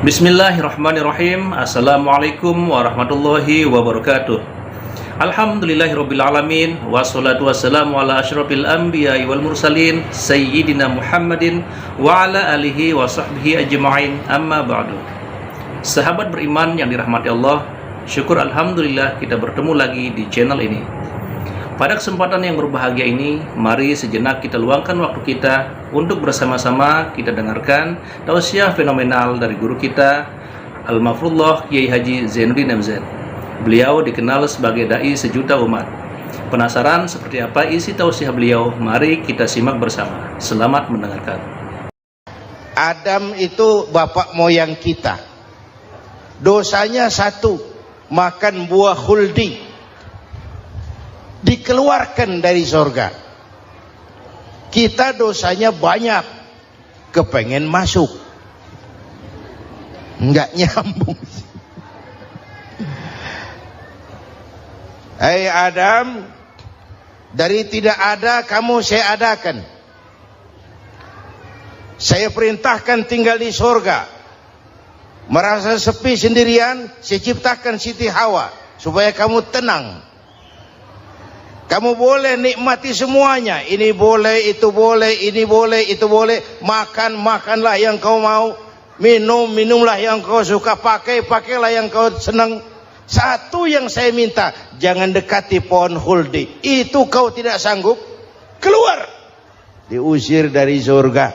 Bismillahirrahmanirrahim. Assalamualaikum warahmatullahi wabarakatuh. Alhamdulillahirabbil alamin wassalatu wassalamu ala asyrofil anbiya'i wal mursalin sayyidina Muhammadin wa ala alihi wa sahbihi ajma'in, amma ba'du. Sahabat beriman yang dirahmati Allah, syukur alhamdulillah kita bertemu lagi di channel ini. Pada kesempatan yang berbahagia ini, mari sejenak kita luangkan waktu kita untuk bersama-sama kita dengarkan tausiah fenomenal dari guru kita, Al-Mafrullah Kiai Haji Zainuddin MZ. Beliau dikenal sebagai dai sejuta umat. Penasaran seperti apa isi tausiah beliau? Mari kita simak bersama. Selamat mendengarkan. Adam itu bapak moyang kita. Dosanya satu, makan buah khuldi. Dikeluarkan dari surga. Kita dosanya banyak, kepengen masuk, nggak nyambung. Hai Adam, dari tidak ada kamu saya adakan. Saya perintahkan tinggal di surga. Merasa sepi sendirian, saya ciptakan Siti Hawa supaya kamu tenang. Kamu boleh nikmati semuanya. Ini boleh, itu boleh, ini boleh, itu boleh. Makan, makanlah yang kau mau. Minum, minumlah yang kau suka. Pakai, pakailah yang kau senang. Satu yang saya minta, jangan dekati pohon khuldi. Itu kau tidak sanggup, keluar. Diusir dari surga.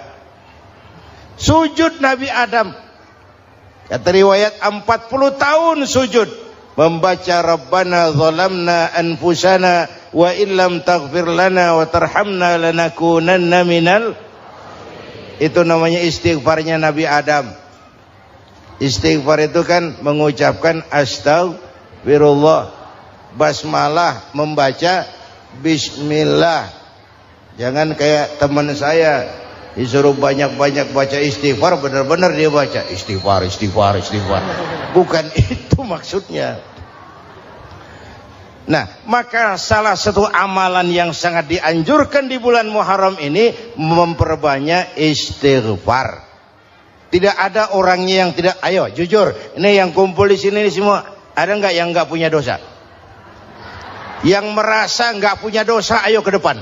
Sujud Nabi Adam. Kata riwayat 40 tahun sujud. Membaca Rabbana zalamna anfusana wa illam taghfir lana wa tarhamna lanakunanna minal. Itu namanya istighfarnya Nabi Adam. Istighfar itu kan mengucapkan astagfirullah, basmalah, membaca bismillah. Jangan kayak teman saya disuruh banyak-banyak baca istighfar, benar-benar dia baca istighfar, istighfar, istighfar. Bukan itu maksudnya. Nah, maka salah satu amalan yang sangat dianjurkan di bulan Muharram ini memperbanyak istighfar. Tidak ada orangnya yang tidak. Ayo jujur, ini yang kumpul di sini ini semua, ada nggak yang nggak punya dosa? Yang merasa nggak punya dosa, ayo ke depan.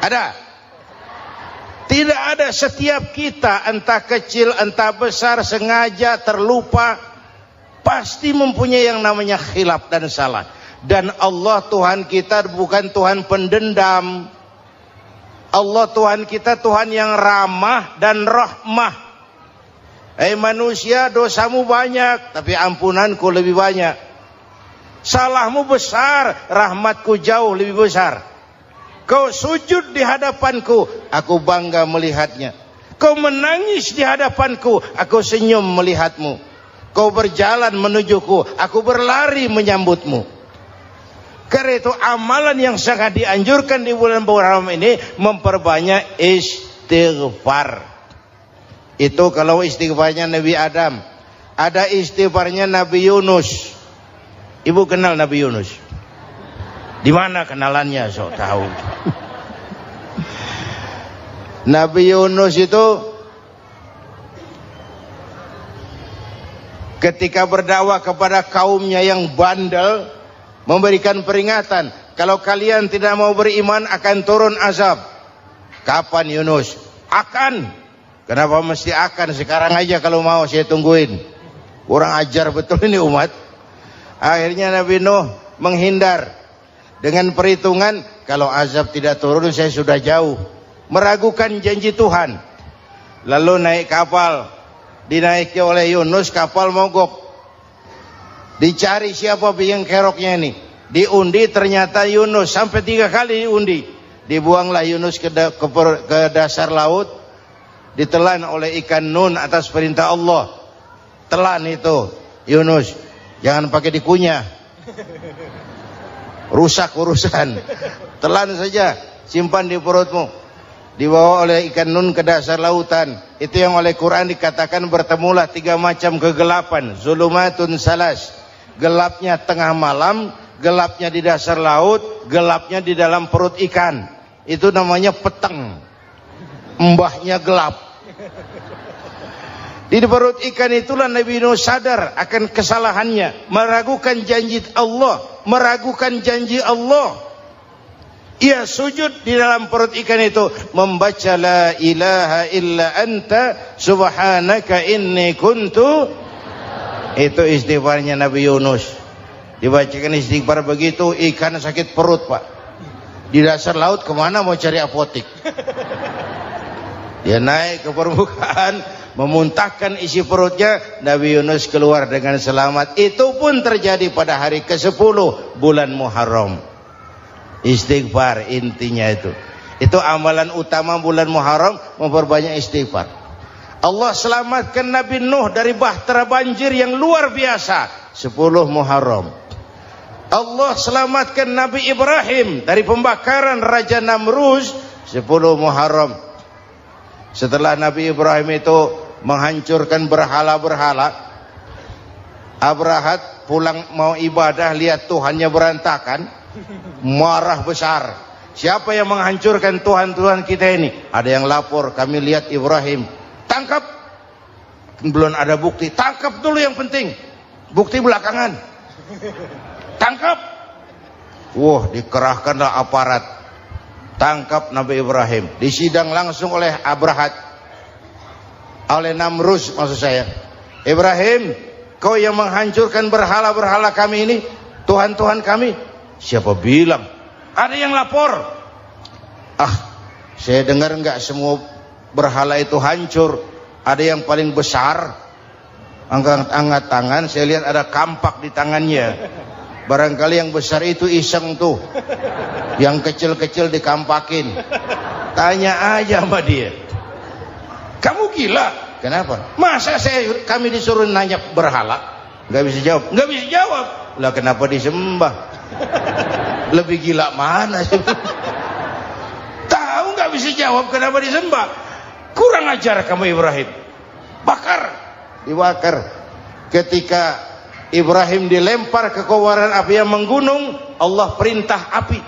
Ada? Tidak ada. Setiap kita, entah kecil entah besar, sengaja terlupa, pasti mempunyai yang namanya khilaf dan salah. Dan Allah Tuhan kita bukan Tuhan pendendam. Allah Tuhan kita Tuhan yang ramah dan rahmah. Manusia, dosamu banyak, tapi ampunanku lebih banyak. Salahmu besar, rahmatku jauh lebih besar. Kau sujud di hadapanku, aku bangga melihatnya. Kau menangis di hadapanku, aku senyum melihatmu. Kau berjalan menujuku, aku berlari menyambutmu. Karena itu amalan yang sangat dianjurkan di bulan Muharram ini memperbanyak istighfar. Itu kalau istighfarnya Nabi Adam. Ada istighfarnya Nabi Yunus. Ibu kenal Nabi Yunus? Di mana kenalannya? Sok tahu. Nabi Yunus itu ketika berdakwah kepada kaumnya yang bandel, memberikan peringatan, kalau kalian tidak mau beriman akan turun azab. Kapan Yunus? Akan. Kenapa mesti akan? Sekarang aja kalau mau saya tungguin. Kurang ajar betul ini umat. Akhirnya Nabi Nuh menghindar dengan perhitungan, kalau azab tidak turun saya sudah jauh. Meragukan janji Tuhan. Lalu naik kapal, dinaiki oleh Yunus, kapal mogok. Dicari siapa biang keroknya ini. Diundi, ternyata Yunus. Sampai 3 kali diundi. Dibuanglah Yunus ke dasar laut. Ditelan oleh ikan nun atas perintah Allah. Telan itu Yunus. Jangan pakai dikunyah, rusak urusan. Telan saja, simpan di perutmu. Dibawa oleh ikan nun ke dasar lautan. Itu yang oleh Quran dikatakan bertemulah 3 macam kegelapan. Zulumatun salas. Gelapnya tengah malam, gelapnya di dasar laut, gelapnya di dalam perut ikan. Itu namanya peteng. Mbahnya gelap. Di perut ikan itulah Nabi Nuh sadar akan kesalahannya, meragukan janji Allah, meragukan janji Allah. Ia sujud di dalam perut ikan itu, membaca la ilaha illa anta subhanaka inni kuntu. Itu istighfarnya Nabi Yunus. Dibacakan istighfar begitu, ikan sakit perut, Pak. Di dasar laut kemana mau cari apotik? Dia naik ke permukaan, memuntahkan isi perutnya, Nabi Yunus keluar dengan selamat. Itu pun terjadi pada hari ke-10 bulan Muharram. Istighfar intinya itu. Itu amalan utama bulan Muharram, memperbanyak istighfar. Allah selamatkan Nabi Nuh dari bahtera banjir yang luar biasa 10 Muharram. Allah selamatkan Nabi Ibrahim dari pembakaran Raja Namrus 10 Muharram. Setelah Nabi Ibrahim itu menghancurkan berhala-berhala, Abrahat pulang mau ibadah, lihat Tuhannya berantakan, marah besar. Siapa yang menghancurkan Tuhan-Tuhan kita ini? Ada yang lapor, kami lihat Ibrahim. Tangkap. Belum ada bukti, tangkap dulu yang penting, bukti belakangan. Tangkap. Wah, dikerahkanlah aparat, tangkap Nabi Ibrahim, disidang langsung oleh Abrahat, oleh Namrus maksud saya. Ibrahim, kau yang menghancurkan berhala-berhala kami ini, Tuhan-Tuhan kami. Siapa bilang? Ada yang lapor. Saya dengar enggak semua berhala itu hancur. Ada yang paling besar, angkat tangan, saya lihat ada kampak di tangannya. Barangkali yang besar itu iseng tuh, yang kecil-kecil dikampakin. Tanya aja sama dia, kamu gila? Kenapa? Masa kami disuruh nanya berhala? Nggak bisa jawab. Nggak bisa jawab. Lah kenapa disembah? Lebih gila mana sih? Tahu nggak bisa jawab kenapa disembah? Kurang ajar kamu Ibrahim. Bakar, dibakar. Ketika Ibrahim dilempar ke kobaran api yang menggunung, Allah perintah api,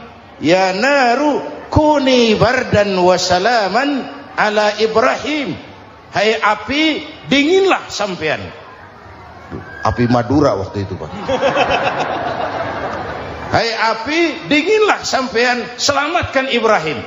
ya naru kuni bardan wa salaman ala Ibrahim. Hai api, dinginlah sampean. Api Madura waktu itu, Pak. Hai api, dinginlah sampean, selamatkan Ibrahim.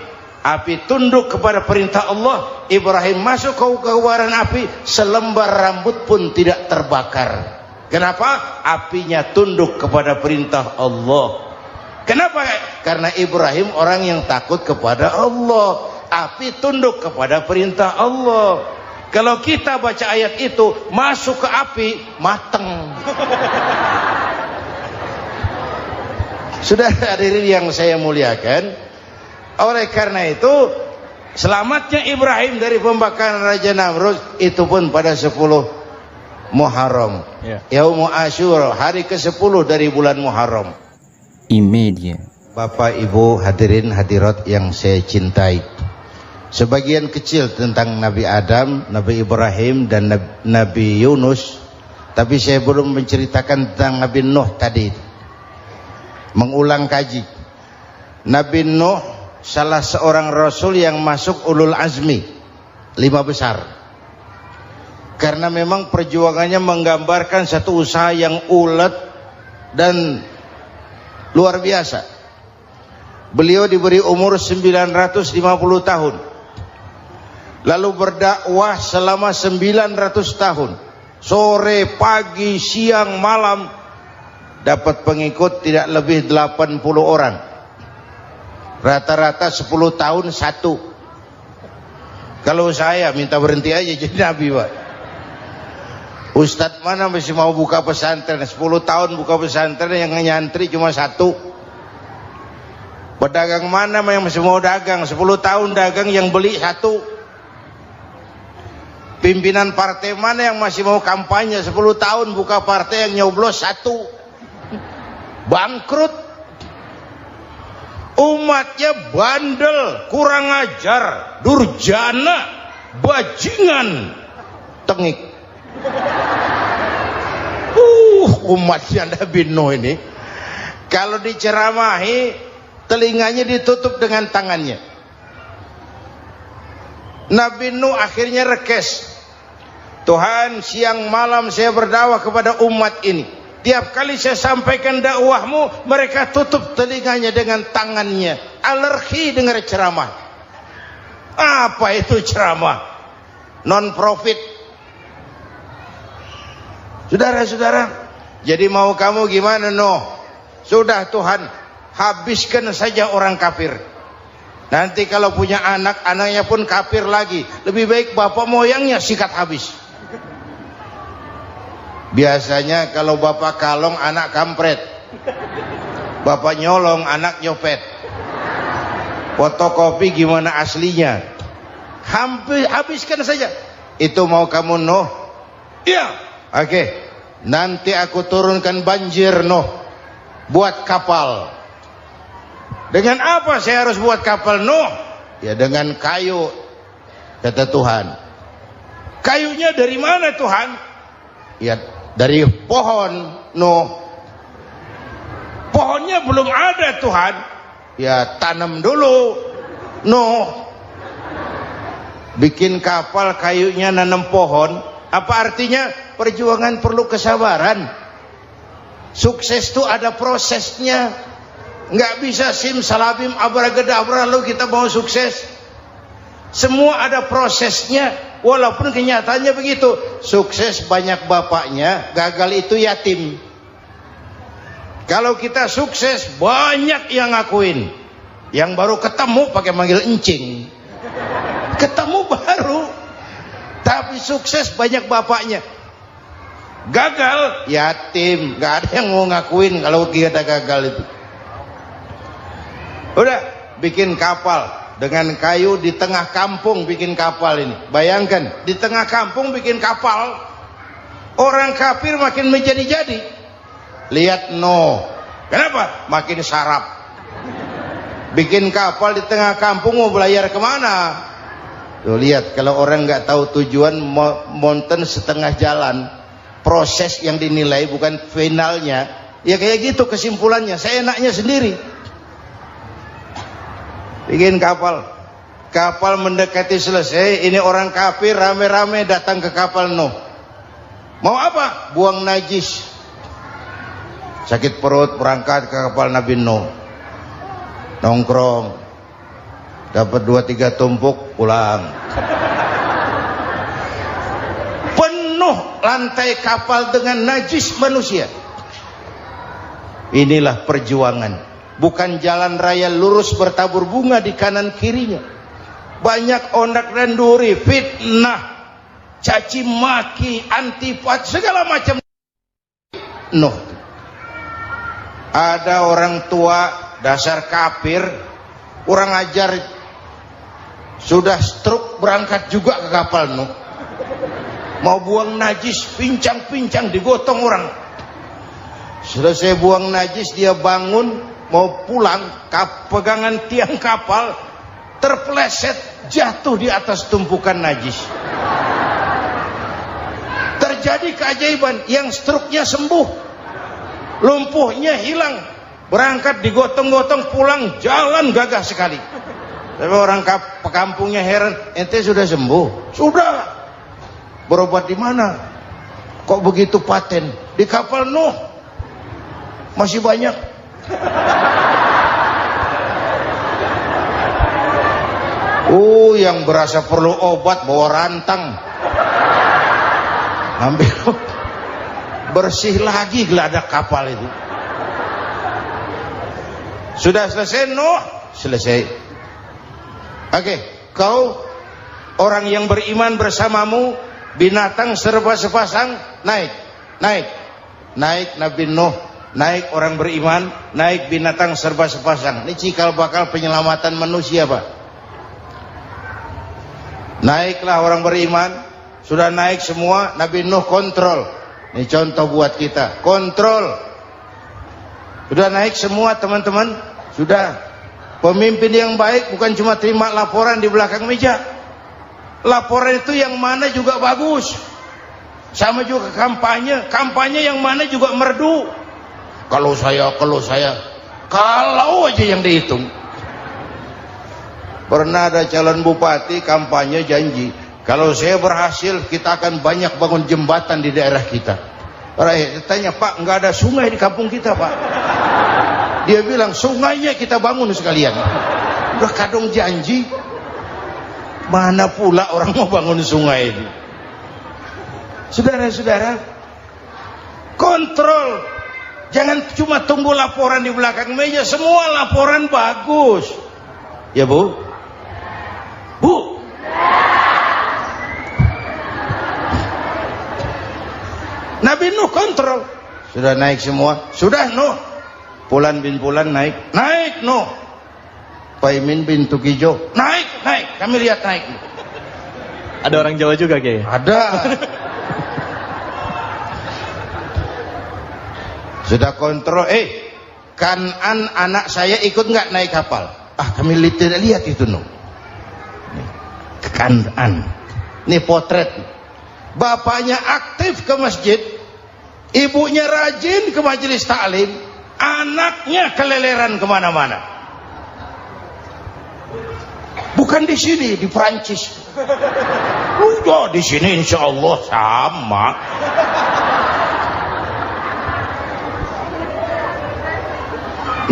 Api tunduk kepada perintah Allah. Ibrahim masuk ke kobaran api, selembar rambut pun tidak terbakar. Kenapa? Apinya tunduk kepada perintah Allah. Kenapa? Karena Ibrahim orang yang takut kepada Allah. Api tunduk kepada perintah Allah. Kalau kita baca ayat itu, masuk ke api, mateng. Sudah hadirin yang saya muliakan, oleh karena itu selamatnya Ibrahim dari pembakaran Raja Namrud itu pun pada 10 Muharram, Yaumul Asyura, hari ke-10 dari bulan Muharram. Imedia. Bapak Ibu hadirin hadirat yang saya cintai, sebagian kecil tentang Nabi Adam, Nabi Ibrahim dan Nabi Yunus, tapi saya belum menceritakan tentang Nabi Nuh tadi. Mengulang kaji, Nabi Nuh salah seorang rasul yang masuk ulul azmi 5 besar, karena memang perjuangannya menggambarkan satu usaha yang ulet dan luar biasa. Beliau diberi umur 950 tahun, lalu berdakwah selama 900 tahun, sore, pagi, siang, malam, dapat pengikut tidak lebih 80 orang. Rata-rata 10 tahun satu. Kalau saya minta berhenti aja jadi nabi, Pak. Ustadz mana masih mau buka pesantren 10 tahun buka pesantren, yang nyantri cuma satu. Pedagang mana yang masih mau dagang 10 tahun dagang, yang beli satu. Pimpinan partai mana yang masih mau kampanye 10 tahun buka partai, yang nyoblos satu. Bangkrut. Umatnya bandel, kurang ajar, durjana, bajingan, tengik. Umatnya Nabi Nuh ini kalau diceramahi, telinganya ditutup dengan tangannya. Nabi Nuh akhirnya rekes. Tuhan, siang malam saya berdakwah kepada umat ini. Tiap kali saya sampaikan dakwahmu, mereka tutup telinganya dengan tangannya. Alergi dengar ceramah. Apa itu ceramah? Non profit. Saudara-saudara, jadi mau kamu gimana? No, sudah Tuhan, habiskan saja orang kafir. Nanti kalau punya anak, anaknya pun kafir lagi. Lebih baik bapak moyangnya sikat habis. Biasanya kalau bapak kalong, anak kampret. Bapak nyolong, anak nyopet. Fotokopi gimana aslinya? Hampir habiskan saja. Itu mau kamu, Nuh? Iya. Oke. Nanti aku turunkan banjir, Nuh. Buat kapal. Dengan apa saya harus buat kapal, Nuh? Ya dengan kayu, kata Tuhan. Kayunya dari mana, Tuhan? Ya dari pohon, Nuh. Pohonnya belum ada, Tuhan. Ya tanam dulu, Nuh. Bikin kapal, kayunya nanam pohon. Apa artinya? Perjuangan perlu kesabaran. Sukses itu ada prosesnya. Nggak bisa simsalabim abracadabra lalu kita mau sukses. Semua ada prosesnya. Walaupun kenyataannya begitu. Sukses banyak bapaknya, gagal itu yatim. Kalau kita sukses banyak yang ngakuin. Yang baru ketemu pakai manggil encing. Ketemu baru. Tapi sukses banyak bapaknya. Gagal yatim, nggak ada yang mau ngakuin kalau kita gagal itu. Udah bikin kapal dengan kayu di tengah kampung, bikin kapal ini. Bayangkan di tengah kampung bikin kapal. Orang kafir makin menjadi-jadi. Lihat Nuh, kenapa? Makin sarap. Bikin kapal di tengah kampung, mau belayar kemana? Tuh lihat, kalau orang nggak tahu tujuan, mountain setengah jalan. Proses yang dinilai bukan finalnya. Ya kayak gitu kesimpulannya. Saya enaknya sendiri. Bikin kapal. Kapal mendekati selesai. Ini orang kafir rame-rame datang ke kapal Nuh. Mau apa? Buang najis. Sakit perut berangkat ke kapal Nabi Nuh. Nongkrong. Dapat 2-3 tumpuk pulang. Penuh lantai kapal dengan najis manusia. Inilah perjuangan. Bukan jalan raya lurus bertabur bunga di kanan kirinya. Banyak ondak dan duri, fitnah, caci maki, antipat, segala macam. Nuh. Ada orang tua dasar kafir, kurang ajar, sudah stroke berangkat juga ke kapal Nuh. Mau buang najis, pincang-pincang digotong orang. Selesai buang najis, dia bangun mau pulang, pegangan tiang kapal terpeleset, jatuh di atas tumpukan najis. Terjadi keajaiban, yang stroke-nya sembuh, lumpuhnya hilang, berangkat digotong-gotong pulang, jalan gagah sekali. Tapi orang kampungnya heran, ente sudah sembuh? Sudah. Berobat di mana? Kok begitu paten? Di kapal Nuh. Masih banyak. Yang berasa perlu obat bawa rantang. Ambil bersih lagi geladak kapal itu. Sudah selesai Nuh? Selesai. Oke, kau orang yang beriman bersamamu, binatang serba sepasang, naik Nabi Nuh, naik orang beriman, naik binatang serba sepasang. Ini cikal bakal penyelamatan manusia, Pak. Naiklah orang beriman, sudah naik semua, Nabi Nuh kontrol. Ini contoh buat kita, kontrol. Sudah naik semua teman-teman, sudah. Pemimpin yang baik bukan cuma terima laporan di belakang meja. Laporan itu yang mana juga bagus. Sama juga kampanye, kampanye yang mana juga merdu. Kalau saya, kalau aja yang dihitung. Pernah ada calon bupati kampanye janji, Kalau saya berhasil, kita akan banyak bangun jembatan di daerah kita. Rakyat tanya, Pak, nggak ada sungai di kampung kita, Pak. Dia bilang, sungainya kita bangun sekalian. Udah kadung janji. Mana pula orang mau bangun sungai itu? Saudara-saudara, kontrol. Jangan cuma tunggu laporan di belakang meja. Semua laporan bagus. Ya, Bu? Bu? Nabi Nuh kontrol. Sudah naik semua? Sudah, Nuh. Pulan bin Pulan naik. Naik, Nuh. Paimin bin Tukijo. Naik. Kami lihat naik. Ada orang Jawa juga, Kiai? Ada. Sudah kontrol. Kanan anak saya ikut nggak naik kapal? Kami tidak lihat itu, Nuh. Kanan. Ini potret. Bapaknya aktif ke masjid, ibunya rajin ke majelis taklim, anaknya keleleran kemana-mana. Bukan di sini, di Prancis. Udah di sini insya Allah sama.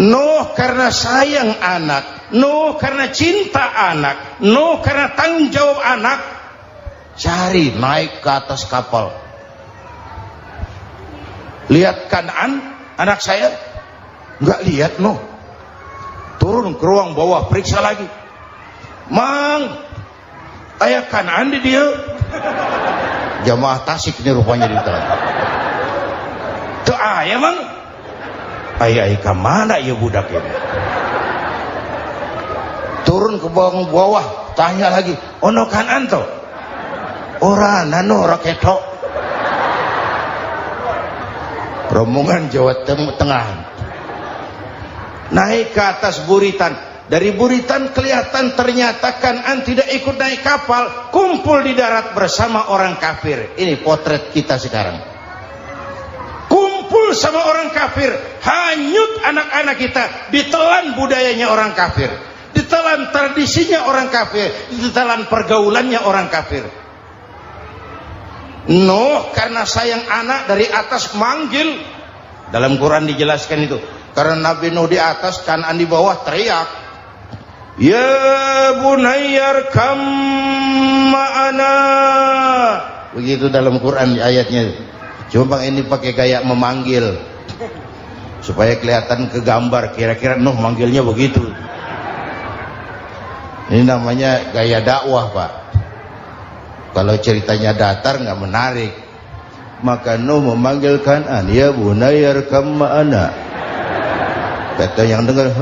Nuh karena sayang anak, Nuh karena cinta anak, Nuh karena tanggung jawab anak, cari naik ke atas kapal. Lihat Kanaan, anak saya? Enggak lihat, Nuh. Turun ke ruang bawah, periksa lagi. Mang, ayah Kanaan di dia. Jamaah Tasik ini rupanya di dalam. Tuh ayah, Mang. Ayah ke mana ya budak ini? Turun ke bawah, tanya lagi. Ono Kanaan tuh? Ora nano raketok. Rombongan Jawa Tengah naik ke atas buritan. Dari buritan kelihatan ternyata Kanaan tidak ikut naik kapal, kumpul di darat bersama orang kafir. Ini potret kita sekarang. Kumpul sama orang kafir, hanyut anak-anak kita, ditelan budayanya orang kafir, ditelan tradisinya orang kafir, ditelan pergaulannya orang kafir. Nuh karena sayang anak dari atas manggil. Dalam Quran dijelaskan itu. Karena Nabi Nuh di atas, Kanaan di bawah, teriak, ya bunayyar kam ma'ana. Begitu dalam Quran ayatnya. Cuma ini pakai gaya memanggil supaya kelihatan kegambar. Kira-kira Nuh manggilnya begitu. Ini namanya gaya dakwah, Pak. Kalau ceritanya datar nggak menarik. Maka Nuh memanggil Kanaan, ya bunayyar kam ma'ana. Kata yang dengar,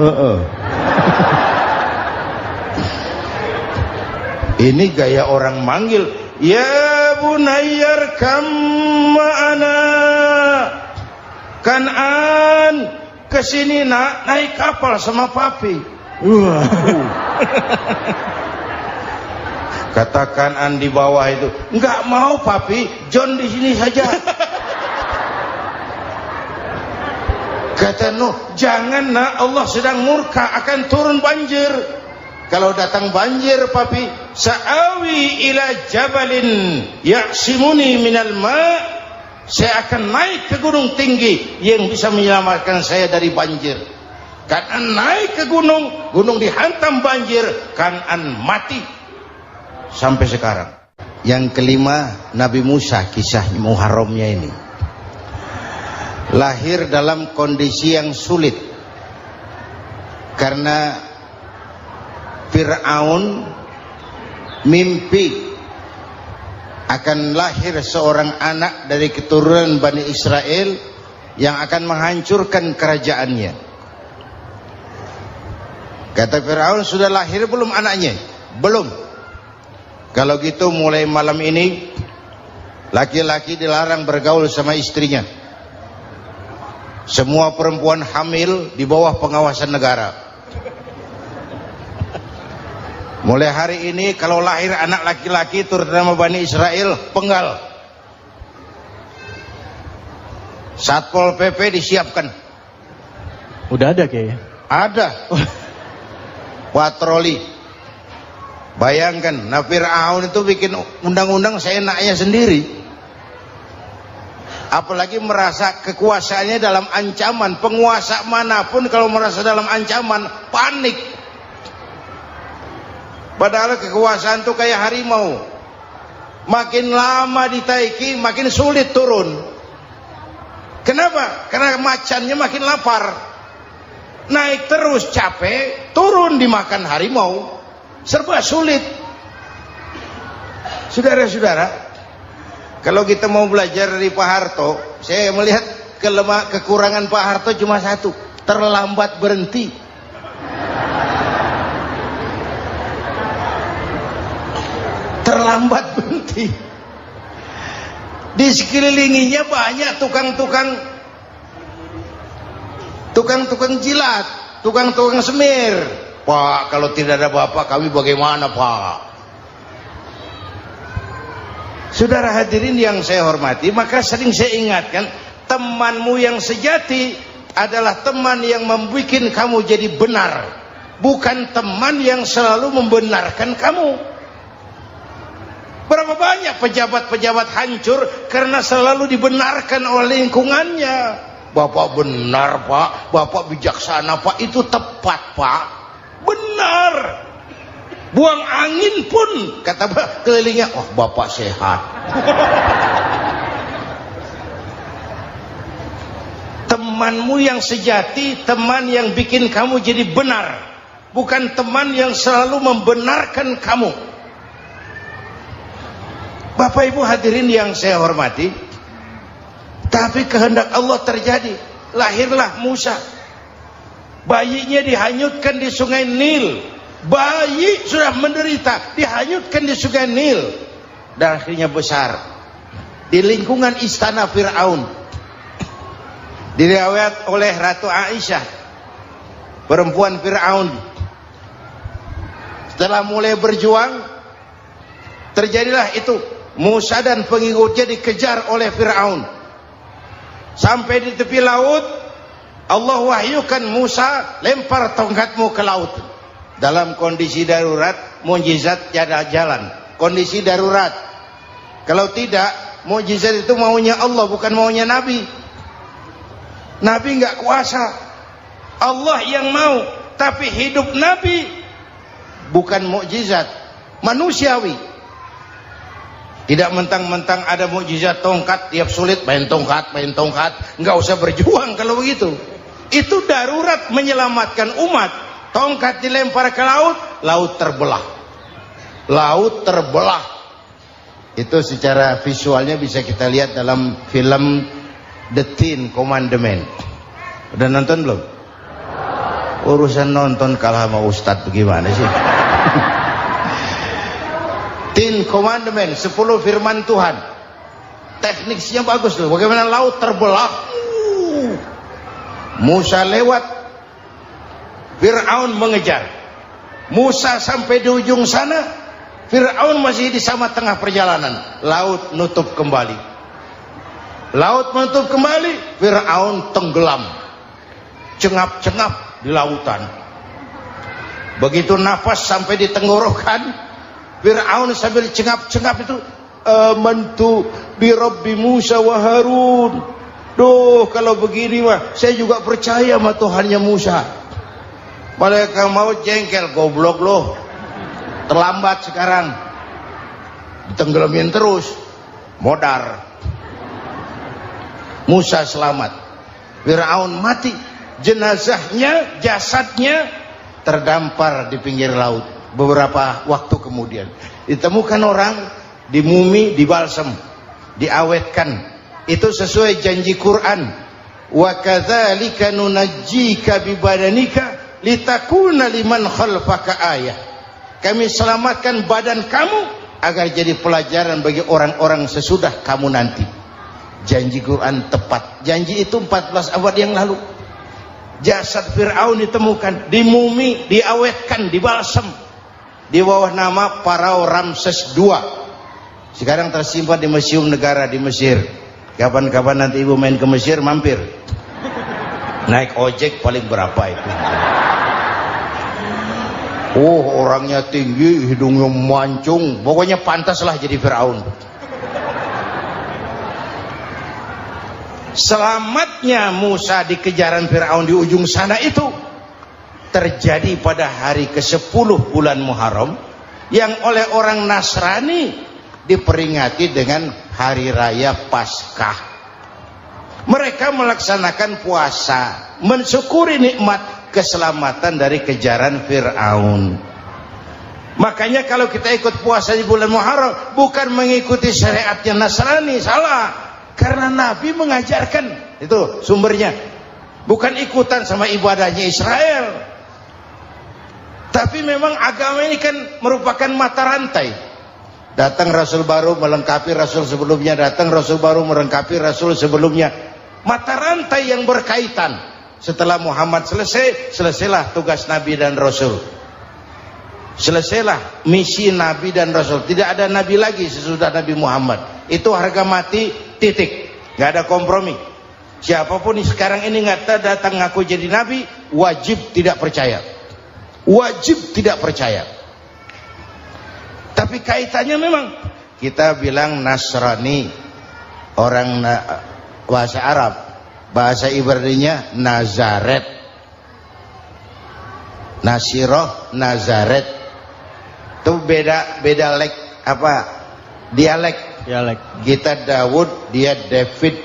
Ini gaya orang manggil, ya bunayyar kam ma'ana. Kanaan, kesini nak, naik kapal sama papi. Kata Kanaan di bawah itu, enggak mau papi, John di sini saja. Kata Nuh, jangan nak, Allah sedang murka, akan turun banjir. Kalau datang banjir papi, sa'awi ila jabalin ya'simuni minal ma'. Saya akan naik ke gunung tinggi yang bisa menyelamatkan saya dari banjir. Kanaan naik ke gunung, gunung dihantam banjir, Kanaan mati. Sampai sekarang. Yang kelima, Nabi Musa, kisah Muharramnya ini. Lahir dalam kondisi yang sulit. Karena Fir'aun mimpi akan lahir seorang anak dari keturunan Bani Israel yang akan menghancurkan kerajaannya. Kata Fir'aun, sudah lahir belum anaknya? Belum. Kalau gitu mulai malam ini laki-laki dilarang bergaul sama istrinya. Semua perempuan hamil di bawah pengawasan negara. Mulai hari ini kalau lahir anak laki-laki terutama Bani Israel, penggal. Satpol PP disiapkan. Udah ada kayaknya. Ada. Patroli. Bayangkan, nah Fir'aun itu bikin undang-undang seenaknya sendiri. Apalagi merasa kekuasaannya dalam ancaman. Penguasa manapun kalau merasa dalam ancaman, panik. Padahal kekuasaan itu kayak harimau. Makin lama ditaiki, makin sulit turun. Kenapa? Karena macannya makin lapar. Naik terus capek, turun dimakan harimau. Serba sulit. Saudara-saudara, kalau kita mau belajar dari Pak Harto, saya melihat kekurangan Pak Harto cuma satu, terlambat berhenti. Terlambat berhenti. Di sekelilinginya banyak tukang-tukang jilat, tukang-tukang semir. Pak, kalau tidak ada bapak kami bagaimana, Pak? Saudara hadirin yang saya hormati, maka sering saya ingatkan, temanmu yang sejati adalah teman yang membuat kamu jadi benar, bukan teman yang selalu membenarkan kamu. Berapa banyak pejabat-pejabat hancur karena selalu dibenarkan oleh lingkungannya. Bapak benar, Pak. Bapak bijaksana, Pak. Itu tepat, Pak. Benar. Buang angin pun kata kelilingnya, oh bapak sehat. Temanmu yang sejati, teman yang bikin kamu jadi benar, bukan teman yang selalu membenarkan kamu. Bapak Ibu hadirin yang saya hormati, tapi kehendak Allah terjadi. Lahirlah Musa. Bayinya dihanyutkan di sungai Nil. Bayi sudah menderita, dihanyutkan di sungai Nil. Dan akhirnya besar di lingkungan istana Fir'aun. Diriwayat oleh Ratu Aisyah, perempuan Fir'aun, setelah mulai berjuang, terjadilah itu. Musa dan pengikutnya dikejar oleh Fir'aun. Sampai di tepi laut, Allah wahyukan Musa, lempar tongkatmu ke laut. Dalam kondisi darurat, mukjizat tiada jalan. Kondisi darurat. Kalau tidak, mukjizat itu maunya Allah, bukan maunya Nabi. Nabi nggak kuasa. Allah yang mau. Tapi hidup Nabi bukan mukjizat, manusiawi. Tidak mentang-mentang ada mukjizat tongkat, tiap sulit main tongkat. Nggak usah berjuang kalau begitu. Itu darurat menyelamatkan umat. Tongkat dilempar ke laut, laut terbelah. Laut terbelah. Itu secara visualnya bisa kita lihat dalam film The Ten Commandments. Udah nonton belum? Urusan nonton kalah sama Ustadz bagaimana sih? Ten Commandments, 10 firman Tuhan. Tekniknya bagus loh. Bagaimana laut terbelah. Musa lewat, Fir'aun mengejar. Musa sampai di ujung sana, Fir'aun masih di sama tengah perjalanan. Laut nutup kembali. Laut menutup kembali, Fir'aun tenggelam. Cengap-cengap di lautan. Begitu nafas sampai di tenggorokan, Fir'aun sambil cengap-cengap itu, amantu bi Rabbi Musa wa Harun. Duh, kalau begini mah saya juga percaya sama Tuhannya Musa. Malaikat maut jengkel, goblok loh. Terlambat sekarang. Ditenggelamin terus. Modar. Musa selamat. Fir'aun mati. Jenazahnya, jasadnya terdampar di pinggir laut. Beberapa waktu kemudian ditemukan orang, dimumi, dibalsem, diawetkan. Itu sesuai janji Quran. Wa kadzalika nunajjika bi badanika litakuna liman khalfaka ayah. Kami selamatkan badan kamu agar jadi pelajaran bagi orang-orang sesudah kamu nanti. Janji Quran tepat. Janji itu 14 abad yang lalu. Jasad Fir'aun ditemukan, dimumi, diawetkan, dibalsem di bawah nama Farao Ramses II. Sekarang tersimpan di Museum Negara di Mesir. Kapan-kapan nanti ibu main ke Mesir, mampir. Naik ojek paling berapa itu? Oh, orangnya tinggi, hidungnya mancung, pokoknya pantaslah jadi Firaun. Selamatnya Musa di kejaran Firaun di ujung sana itu terjadi pada hari ke-10 bulan Muharram, yang oleh orang Nasrani diperingati dengan hari raya Paskah. Mereka melaksanakan puasa, mensyukuri nikmat keselamatan dari kejaran Fir'aun. Makanya kalau kita ikut puasa di bulan Muharram, bukan mengikuti syariatnya Nasrani, salah. Karena Nabi mengajarkan, itu sumbernya. Bukan ikutan sama ibadahnya Israel. Tapi memang agama ini kan merupakan mata rantai. Datang Rasul baru melengkapi Rasul sebelumnya, datang Rasul baru melengkapi Rasul sebelumnya. Mata rantai yang berkaitan. Setelah Muhammad selesai, selesailah tugas Nabi dan Rasul. Selesailah misi Nabi dan Rasul. Tidak ada Nabi lagi sesudah Nabi Muhammad. Itu harga mati, titik. Gak ada kompromi. Siapapun sekarang ini nggak datang ngaku jadi Nabi, wajib tidak percaya. Wajib tidak percaya. Tapi kaitannya memang kita bilang Nasrani, orang bahasa Arab, bahasa Ibraninya Nazaret, Nasiroh, Nazaret. Itu beda dialek. Kita Daud, dia David.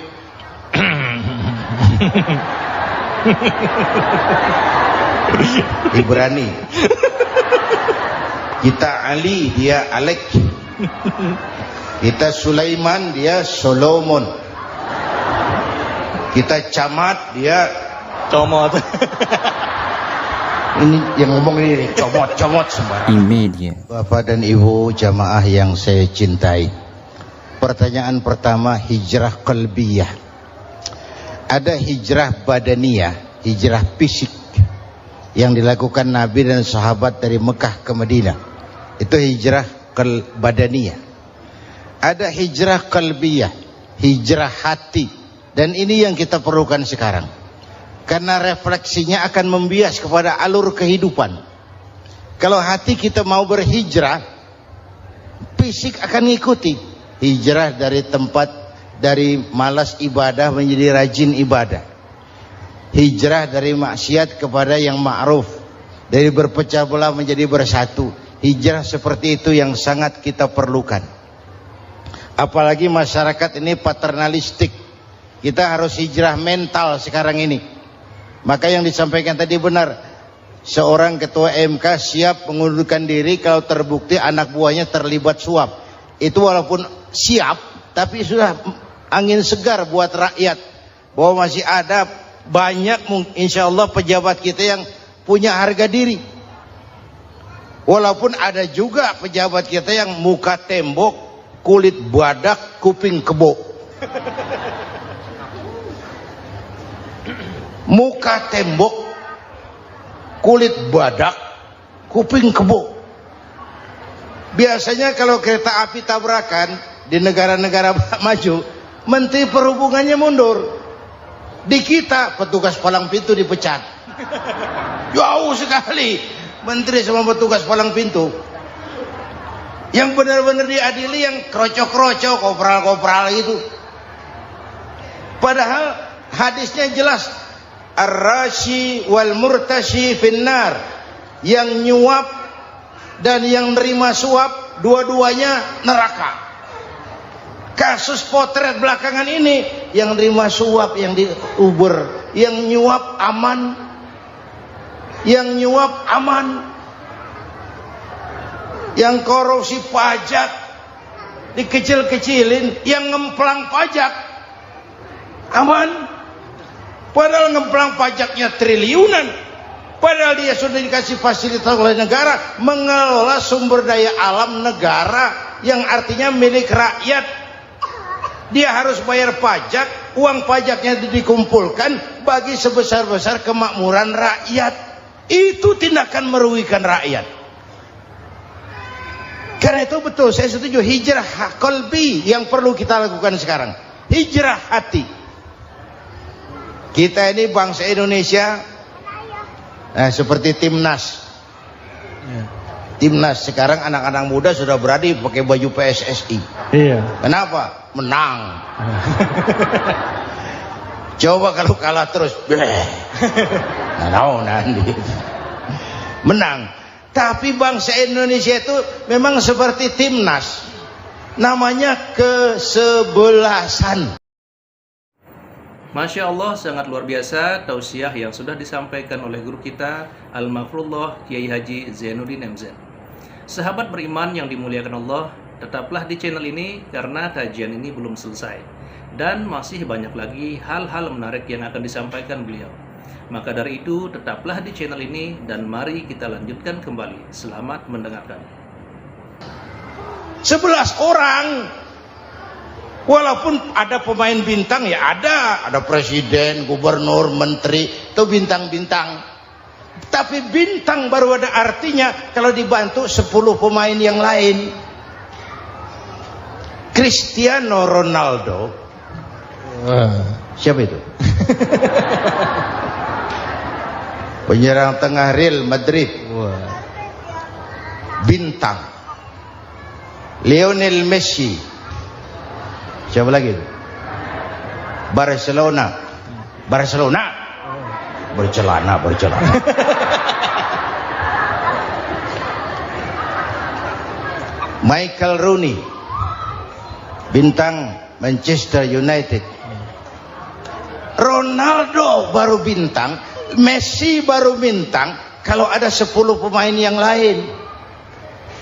Ibrani. Kita Ali, dia Alek. Kita Sulaiman, dia Solomon. Kita Camat, dia Comot. Ini yang ngomong ini comot sembarang. Bapak dan Ibu jamaah yang saya cintai, pertanyaan pertama, hijrah qalbiyah. Ada hijrah badaniyah, hijrah fisik yang dilakukan Nabi dan sahabat dari Mekah ke Madinah. Itu hijrah badaniyah. Ada hijrah qalbiyah, hijrah hati. Dan ini yang kita perlukan sekarang. Karena refleksinya akan membias kepada alur kehidupan. Kalau hati kita mau berhijrah, fisik akan ngikuti. Hijrah dari tempat, dari malas ibadah menjadi rajin ibadah. Hijrah dari maksiat kepada yang ma'ruf, dari berpecah belah menjadi bersatu. Hijrah seperti itu yang sangat kita perlukan. Apalagi masyarakat ini paternalistik. Kita harus hijrah mental sekarang ini. Maka yang disampaikan tadi benar. Seorang ketua MK siap mengundurkan diri kalau terbukti anak buahnya terlibat suap. Itu walaupun siap, tapi sudah angin segar buat rakyat. Bahwa masih ada banyak insya Allah pejabat kita yang punya harga diri. Walaupun ada juga pejabat kita yang muka tembok, kulit badak, kuping kebo. Muka tembok, kulit badak, kuping kebo. Biasanya kalau kereta api tabrakan di negara-negara maju, Menteri Perhubungannya mundur. Di kita petugas palang pintu dipecat. Jauh sekali menteri sama petugas palang pintu. Yang benar-benar diadili yang krocok-krocok, kopral-kopral itu. Padahal hadisnya jelas, ar-rashi wal murtashi finnar. Yang nyuap dan yang nerima suap, dua-duanya neraka. Kasus potret belakangan ini, yang nerima suap, yang diuber, yang nyuap aman, yang nyuap aman, yang korupsi pajak dikecil-kecilin, yang ngemplang pajak aman. Padahal ngemplang pajaknya triliunan. Padahal dia sudah dikasih fasilitas oleh negara mengelola sumber daya alam negara yang artinya milik rakyat. Dia harus bayar pajak, uang pajaknya dikumpulkan bagi sebesar-besar kemakmuran rakyat. Itu tindakan merugikan rakyat. Karena itu betul, saya setuju, hijrah qalbi yang perlu kita lakukan sekarang. Hijrah hati. Kita ini bangsa Indonesia, seperti timnas. Iya. Timnas sekarang anak-anak muda sudah berani pakai baju PSSI. Iya. Kenapa? Menang. Coba kalau kalah terus, nanti menang. Tapi bangsa Indonesia itu memang seperti timnas, namanya kesebelasan. Masya Allah, sangat luar biasa tausiah yang sudah disampaikan oleh guru kita Al-Mafrullah Kiai Haji Zainuddin MZ. Sahabat beriman yang dimuliakan Allah, tetaplah di channel ini karena kajian ini belum selesai dan masih banyak lagi hal-hal menarik yang akan disampaikan beliau. Maka dari itu tetaplah di channel ini dan mari kita lanjutkan kembali. Selamat mendengarkan. 11 orang. Walaupun ada pemain bintang ya ada presiden, gubernur, menteri, itu bintang-bintang. Tapi bintang baru ada artinya kalau dibantu 10 pemain yang lain. Cristiano Ronaldo. Siapa itu? Penyerang tengah Real Madrid. Bintang. Lionel Messi. Siapa lagi? Barcelona. Bercelana. Michael Rooney. Bintang Manchester United. Ronaldo baru bintang, Messi baru bintang kalau ada 10 pemain yang lain.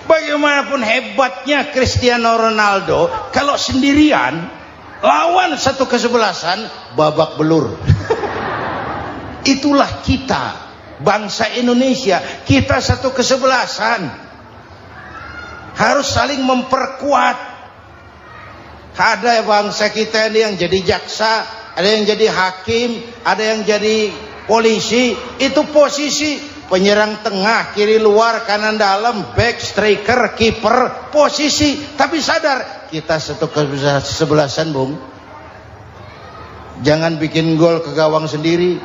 Bagaimanapun hebatnya Cristiano Ronaldo, kalau sendirian lawan satu kesebelasan babak belur. Itulah kita, bangsa Indonesia, kita satu kesebelasan. Harus saling memperkuat. Ada bangsa kita ini yang jadi jaksa, ada yang jadi hakim, ada yang jadi polisi. Itu posisi penyerang tengah, kiri luar, kanan dalam, back, striker, kiper, posisi. Tapi sadar kita satu kesebelasan, Bung. Jangan bikin gol ke gawang sendiri.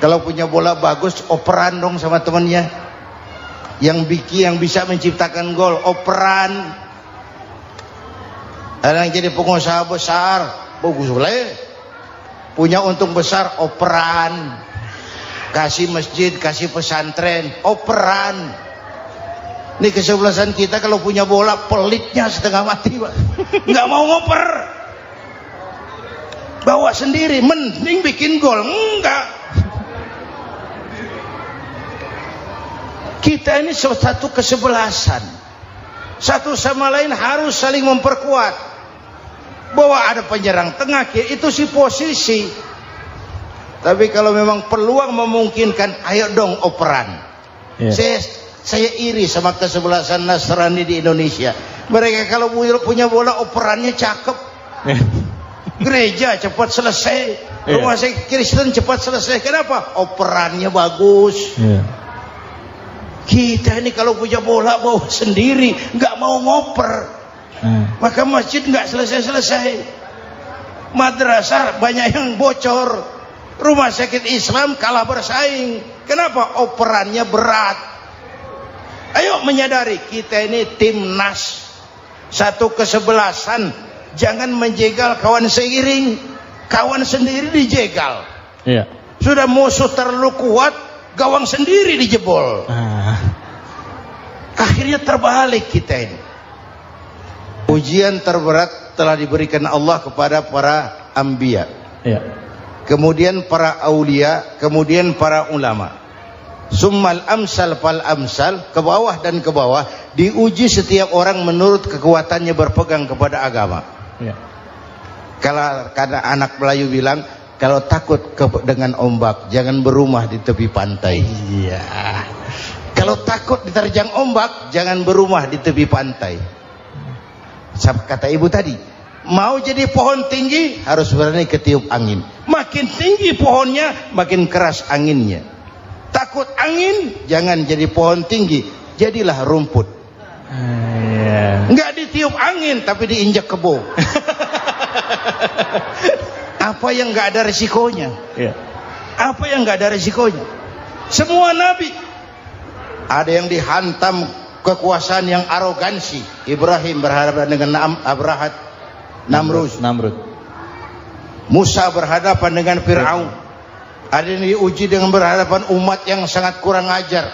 Kalau punya bola bagus, operan dong sama temannya. Yang bisa menciptakan gol, operan. Ada yang jadi pengusaha besar, bagus boleh. Punya untung besar, operan. Kasih masjid, kasih pesantren, operan. Ini kesebelasan kita kalau punya bola pelitnya setengah mati, Pak. Nggak mau ngoper. Bawa sendiri, mending bikin gol. Enggak. Kita ini satu kesebelasan. Satu sama lain harus saling memperkuat. Bahwa ada penyerang tengah, itu si posisi. Tapi kalau memang peluang memungkinkan, ayo dong operan. Saya iri sama kesebelasan Nasrani di Indonesia. Mereka kalau punya bola operannya cakep. Gereja cepat selesai, rumah sakit Kristen cepat selesai. Kenapa? Operannya bagus. Kita ini kalau punya bola bawa sendiri, nggak mau ngoper. Maka masjid nggak selesai-selesai. Madrasah banyak yang bocor. Rumah sakit Islam kalah bersaing. Kenapa? Operannya berat. Ayo menyadari kita ini timnas, satu kesebelasan. Jangan menjegal kawan seiring, kawan sendiri dijegal. Sudah musuh terlalu kuat, gawang sendiri dijebol. Akhirnya terbalik kita ini. Ujian terberat telah diberikan Allah kepada para anbiya, kemudian para aulia, kemudian para ulama. Summal amsal fal amsal, ke bawah dan ke bawah, diuji setiap orang menurut kekuatannya berpegang kepada agama. Kalau karena anak Melayu bilang, kalau takut dengan ombak, jangan berumah di tepi pantai. Kalau takut diterjang ombak, jangan berumah di tepi pantai. Kata ibu tadi, mau jadi pohon tinggi harus berani ketiup angin. Makin tinggi pohonnya, makin keras anginnya. Takut angin, jangan jadi pohon tinggi, jadilah rumput. Nggak ditiup angin, tapi diinjak kebo. Apa yang nggak ada resikonya? Apa yang nggak ada resikonya? Semua nabi Ada yang dihantam kekuasaan yang arogansi. Ibrahim berhadapan dengan Namrud. Musa berhadapan dengan Fir'aun. Ada yang diuji dengan berhadapan umat yang sangat kurang ajar.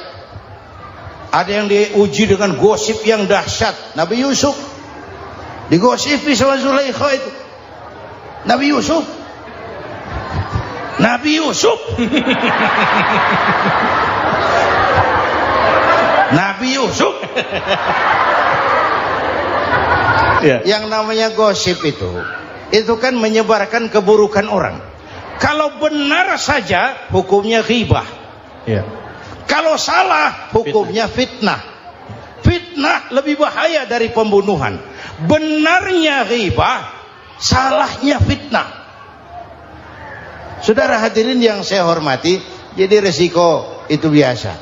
Ada yang diuji dengan gosip yang dahsyat. Nabi Yusuf digosipi sama Zulaikha itu. Nabi Yusuf Nabi Yusuf Ya. Yang namanya gosip itu kan menyebarkan keburukan orang. Kalau benar saja hukumnya ghibah. Ya. Kalau salah hukumnya fitnah. Fitnah lebih bahaya dari pembunuhan. Benarnya ghibah, salahnya fitnah. Saudara hadirin yang saya hormati, jadi resiko itu biasa.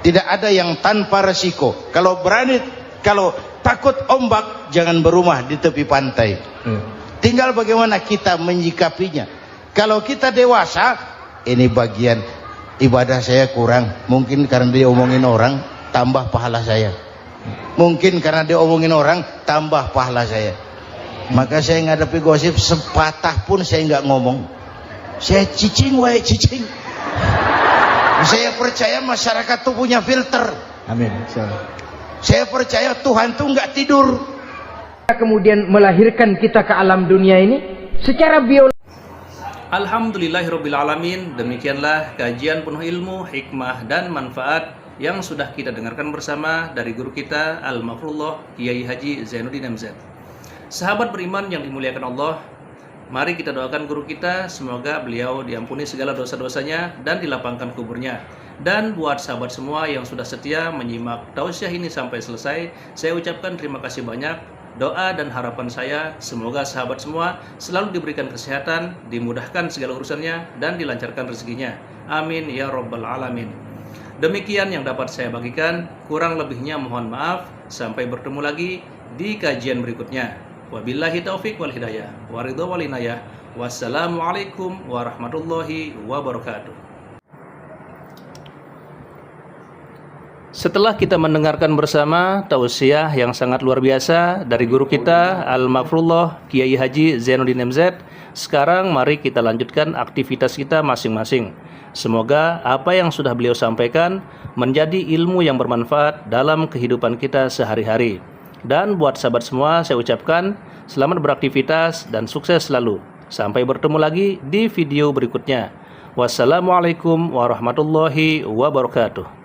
Tidak ada yang tanpa resiko. Kalau takut ombak, jangan berumah di tepi pantai. Tinggal bagaimana kita menyikapinya. Kalau kita dewasa, ini bagian ibadah saya kurang. Mungkin karena dia omongin orang, tambah pahala saya. Mungkin karena dia omongin orang, tambah pahala saya. Maka saya ngadapi gosip sepatah pun saya nggak ngomong. Saya cicing. Saya percaya masyarakat tuh punya filter. Amin. Saya percaya Tuhan tuh nggak tidur. Kemudian melahirkan kita ke alam dunia ini secara biologis. Alhamdulillahirrabbilalamin. Demikianlah kajian penuh ilmu, hikmah, dan manfaat yang sudah kita dengarkan bersama dari guru kita Al-Mafrullah Kiai Haji Zainuddin MZ. Sahabat beriman yang dimuliakan Allah, mari kita doakan guru kita, semoga beliau diampuni segala dosa-dosanya dan dilapangkan kuburnya. Dan buat sahabat semua yang sudah setia menyimak tausiah ini sampai selesai, saya ucapkan terima kasih banyak. Doa dan harapan saya, semoga sahabat semua selalu diberikan kesehatan, dimudahkan segala urusannya, dan dilancarkan rezekinya. Amin ya rabbal alamin. Demikian yang dapat saya bagikan, kurang lebihnya mohon maaf. Sampai bertemu lagi di kajian berikutnya. Wabillahi taufik wal hidayah, waridho wal inayah. Wassalamualaikum warahmatullahi wabarakatuh. Setelah kita mendengarkan bersama tausiah yang sangat luar biasa dari guru kita Al-Mafrullah Kiai Haji Zainuddin MZ, sekarang mari kita lanjutkan aktivitas kita masing-masing. Semoga apa yang sudah beliau sampaikan menjadi ilmu yang bermanfaat dalam kehidupan kita sehari-hari. Dan buat sahabat semua, saya ucapkan selamat beraktivitas dan sukses selalu. Sampai bertemu lagi di video berikutnya. Wassalamualaikum warahmatullahi wabarakatuh.